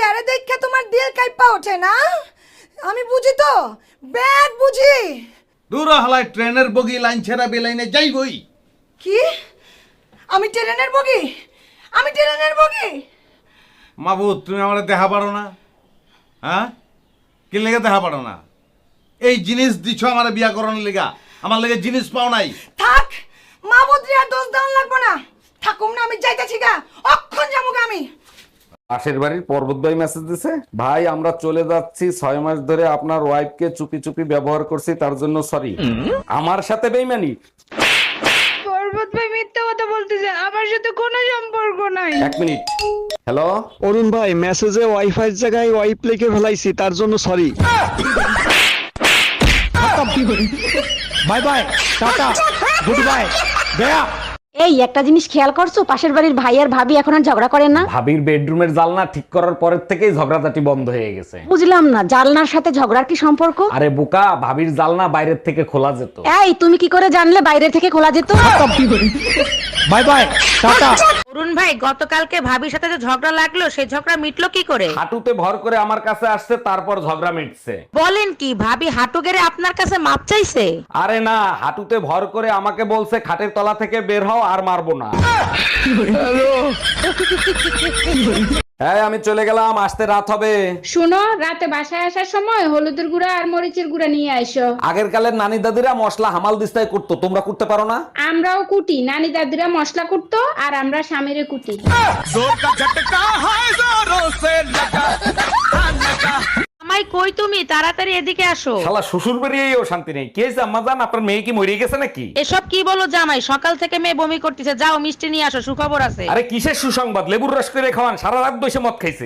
চেহারা দেখে তোমার দিল কাইপা ওঠে না? আমি বুঝি তো, ব্যাগ বুঝি। দূর হলাই ট্রেনের বগি লাইন ছেড়া বেলাইনে যাইবই। কি? আমি ট্রেনের বগি? আমি ট্রেনের বগি? মাবুদ, তুমি আমার দেখা পারো না? হ্যাঁ, কি লেগে দেখা পারো না? এই জিনিস দিছ আমার বিয়া করানোর লেগা, আমার লেগে জিনিস পাও নাই। থাক, মাবুদ রে আর দোষ দেওয়ান লাগবো না। থাকুম না, আমি যাইতেছি গা, অক্ষণ যাবো গা আমি। পাশের বাড়ির পর্বত ভাই মেসেজ দিছে, ভাই আমরা চলে যাচ্ছি, 6 মাস ধরে আপনার ওয়াইফকে চুপি চুপি ব্যবহার করছি, তার জন্য সরি। আমার সাথে বেইমানি? পর্বত ভাই মিথ্যা কথা বলতেছে, আমার সাথে কোনো সম্পর্ক নাই। 1 মিনিট। হ্যালো অরুণ ভাই, মেসেজে ওয়াইফাই এর জায়গায় ওয়াইপ লিখে ফেলাইছি, তার জন্য sorry. By bye, tata, good by, Gaya. এই একটা জিনিস খেয়াল করছো, পাশের বাড়ির ভাই আর ভাবি এখন আর ঝগড়া করেন না? ভাবির বেডরুমের জানলা ঠিক করার পরের থেকেই ঝগড়াঝাটি বন্ধ হয়ে গেছে। বুঝলাম না, জানলার সাথে ঝগড়ার কি সম্পর্ক? আরে বোকা, ভাবির জানলা বাইরের থেকে খোলা যেত। এই তুমি কি করে জানলে বাইরে থেকে খোলা যেত? By bye, tata. অরুণ ভাই, গতকালকে ভাবির সাথে যে ঝগড়া লাগলো, সেই ঝগড়া মিটলো কি করে? হাঁটুতে ভর করে আমার কাছে আসছে, তারপর ঝগড়া মিটছে। বলেন কি, ভাবি হাঁটু গেড়ে আপনার কাছে মাপ চাইছে? আরে না, হাঁটুতে ভর করে আমাকে বলছে খাটের তলা থেকে বের হও, আর মারবো না। হ্যাঁ, আমি চলে গেলাম, আসতে রাত হবে। শুনো, রাতে বাসায় আসার সময় হলুদের গুঁড়া আর মরিচের গুঁড়া নিয়ে আইসো। আগের কালের নানি দাদিরা মশলা হামাল দিস্তায় করতো, তোমরা করতে পারো না? আমরাও কুটি, নানি দাদিরা মশলা কুটতো আর আমরা স্বামীরে কুটি। আমায় কই তুমি, তাড়াতাড়ি এদিকে আসো। শালা শ্বশুর বাড়িয়েও শান্তি নেই। কি হয়েছে আম্মা জান, আপনার মেয়ে কি মরে গেছে নাকি? এসব কি বলো জামাই, সকাল থেকে মেয়ে বমি করতেছে, যাও মিষ্টি নিয়ে আসো, সুখবর আছে। আরে কিসের সুসংবাদ, লেবুর রস করে খাওয়ান, সারা রাত বসে মদ খাইছে।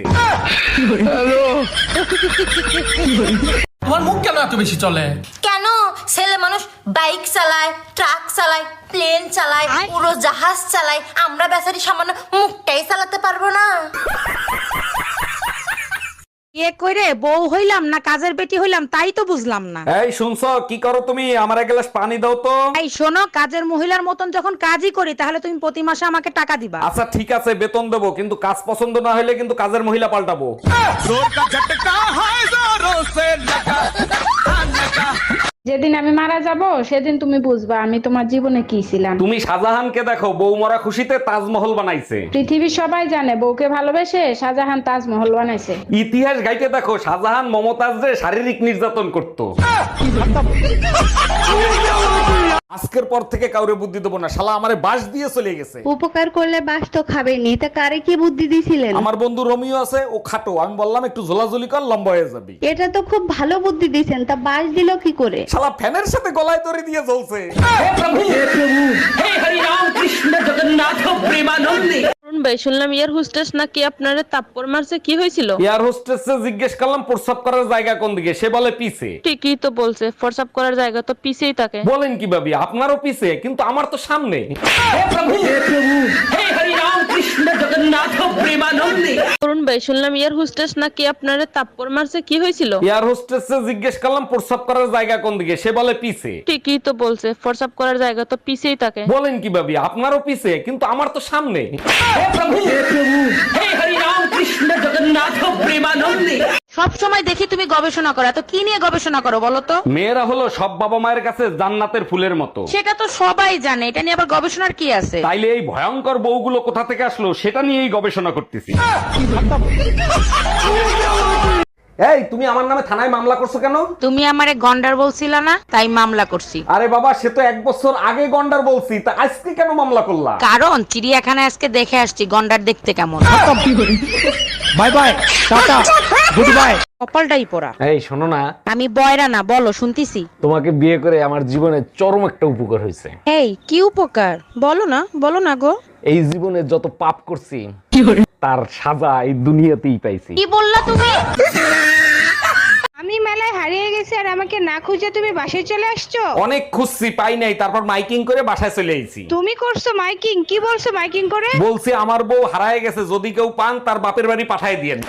তোমার মুখ কেন এত বেশি চলে? কেন? ছেলে মানুষ বাইক চালায়, ট্রাক চালায়, প্লেন চালায়, পুরো জাহাজ চালায়, আমরা বেচারি সামান্য মুখটাই চালাতে পারবো না? বিয়ে কইরে বউ হইলাম না কাজের বেটি হইলাম, তাই তো বুঝলাম না। এই শুনছো, কি করো তুমি? আমার এক গ্লাস পানি দাও তো। এই শোনো, কাজের মহিলার মতন যখন কাজই করি, তাহলে তুমি প্রতি মাসে আমাকে টাকা দিবা। আচ্ছা ঠিক আছে, বেতন দেবো, কিন্তু কাজ পছন্দ না হলে কিন্তু কাজের মহিলা পাল্টাবো। যেদিন আমি মারা যাব সেদিন তুমি বুঝবা আমি তোমার জীবনে কি ছিলাম। তুমি শাহজাহানকে দেখো, বউ মরা খুশিতে তাজমহল বানাইছে। পৃথিবীর সবাই জানে বউকে ভালোবেসে শাহজাহান তাজমহল বানাইছে। ইতিহাস গাইতে দেখো, শাহজাহান মমতাজরে শারীরিক নির্যাতন করত। আজকের পর থেকে কাউরে বুদ্ধি দেবো না, শালা আমারে বাঁশ দিয়ে চলে গেছে। উপকার করলে বাস তো খাবেনি, তা কারে কি বুদ্ধি দিছিলেন? আমার বন্ধু রোমিও আছে, ও খাটো, আমি বললাম একটু ঝোলাঝুলি কর, লম্বা হয়ে যাবি। এটা তো খুব ভালো বুদ্ধি দিছেন, তা বাস দিল কি করে? শালা ফ্যানের সাথে গলায় দড়ি দিয়ে জ্বলছে। অরুণ ভাই, শুনলাম এয়ার হোস্টেস নাকি আপনারে তাপ্পড় মারছে, কি হয়েছিল? এয়ার হোস্টেসে জিজ্ঞেস করলাম প্রস্রাব করার জায়গা কোন দিকে, সে বলে পিছে। ঠিকই তো বলছে, ফরসাপ করার জায়গা তো পিছেই থাকে। বলেন কি ভাবি, আপনারও পিছে, কিন্তু আমার তো সামনে। অরুণ ভাই, শুনলাম এয়ার হোস্টেস নাকি আপনারে তাপ্পড় মারছে, কি হয়েছিল? এয়ার হোস্টেসে জিজ্ঞেস করলাম প্রস্রাব করার জায়গা কোন দিকে, সে বলে পিছে। ঠিকই তো বলছে, ফরসাপ করার জায়গা তো পিছেই থাকে। বলেন কি ভাবি, আপনারও পিছে, কিন্তু আমার তো সামনে। সব সময় দেখি তুমি গবেষণা করো, তো কি নিয়ে গবেষণা করো বলো তো? মেয়েরা হলো সব বাবা মায়ের কাছে জান্নাতের ফুলের মতো। সেটা তো সবাই জানে, এটা নিয়ে আবার গবেষণার কি আছে? তাইলে এই ভয়ঙ্কর বউগুলো কোথা থেকে আসলো, সেটা নিয়েই গবেষণা করতেছি। এই তুমি আমার নামে থানায় মামলা করছো কেন? তুমি আমারে গন্ডার বলছিল না, তাই মামলা করছি। আরে বাবা, সে তো 1 বছর আগে গন্ডার বলছি, তা আজকে কেন মামলা করলা? কারণ চিড়িয়াখানায় আজকে দেখে আসছি গন্ডার দেখতে কেমন। Bye bye, tata, good bye. কপালটাই পোড়া। এই শোনো না, আমি বয়রা না, বলো শুনতিছি। তোমাকে বিয়ে করে আমার জীবনে চরম একটা উপকার হয়েছে। এই কি উপকার? বলো না গো। এই জীবনে যত পাপ করছি তার সাজা এই দুনিয়াতেই পাইছি। কি বললা তুমি? আমি মেলায় হারিয়ে গেছি আর আমাকে না খুঁজে তুমি বাসায় চলে আসছো? অনেক খুঁজছি, পাই নাই, তারপর মাইকিং করে বাসায় চলে আইছি। তুমি করছো মাইকিং? কি বলছো মাইকিং করে? বলছি আমার বউ হারায় গেছে, যদি কেউ পান তার বাপের বাড়ি পাঠায় দিয়েন।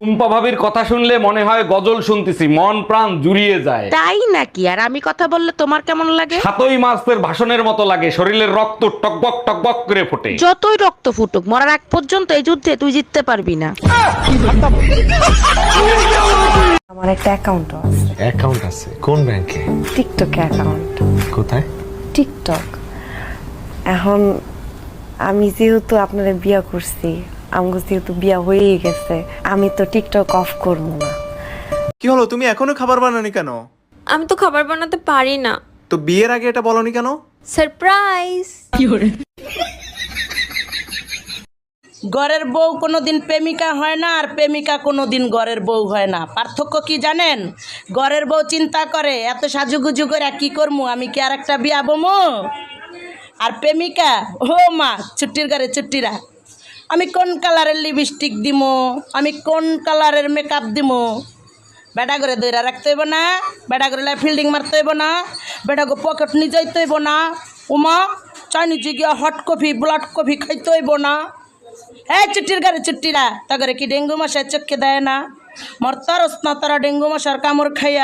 টুম্পা ভাবির কথা শুনলে মনে হয় গজল শুনতেছি, মন প্রাণ জুড়িয়ে যায়। তাই নাকি? আর আমি কথা বললে তোমার কেমন লাগে? 7ই মাসের ভাষণের মতো লাগে, শরীরের রক্ত টকবক টকবক করে ফোটে। যতই রক্ত ফুটুক, মরার আগ পর্যন্ত এই যুদ্ধে তুই জিততে পারবি না। আমার একটা অ্যাকাউন্ট আছে। অ্যাকাউন্ট আছে কোন ব্যাংকে? টিকটকে অ্যাকাউন্ট। কোথায়? টিকটক। এখন আমি যেহেতু আপনারা বিয়া করছি, আমগো যেহেতু বিয়া হয়েই গেছে, আমি তো টিকটক অফ করবো না। কি হলো, তুমি এখনো খাবার বানানি কেন? আমি তো খাবার বানাতে পারি না। তো বিয়ের আগে এটা বলনি কেন? সারপ্রাইজ। ঘরের বউ কোনোদিন প্রেমিকা হয় না, আর প্রেমিকা কোনোদিন ঘরের বউ হয় না। পার্থক্য কি জানেন? ঘরের বউ চিন্তা করে এত সাজুগুজু করে কি করমু, আমি কি আর একটা বিয়া বমু? আর প্রেমিকা, ও মা ছুটির ঘরে ছুটিরা, আমি কোন কালারের লিপস্টিক দিমু, আমি কোন কালারের মেকআপ দিমু, বেটা করে দইরা রাখতে হইব না, বেটা করে ফিল্ডিং মারতে হইব না, বেটা করে পকেট নিয়ে যাইতে হইব না, উমা চাইনিজে গিয়া হট কফি ব্লাড কফি খাইতে হইব না। হ্যাঁ ছুটির ঘরে ছুটিরা, তা করে কি ডেঙ্গু মশায় চোখে দেয় না? মরতারস না তারা ডেঙ্গু মশার কামড় খাইয়া।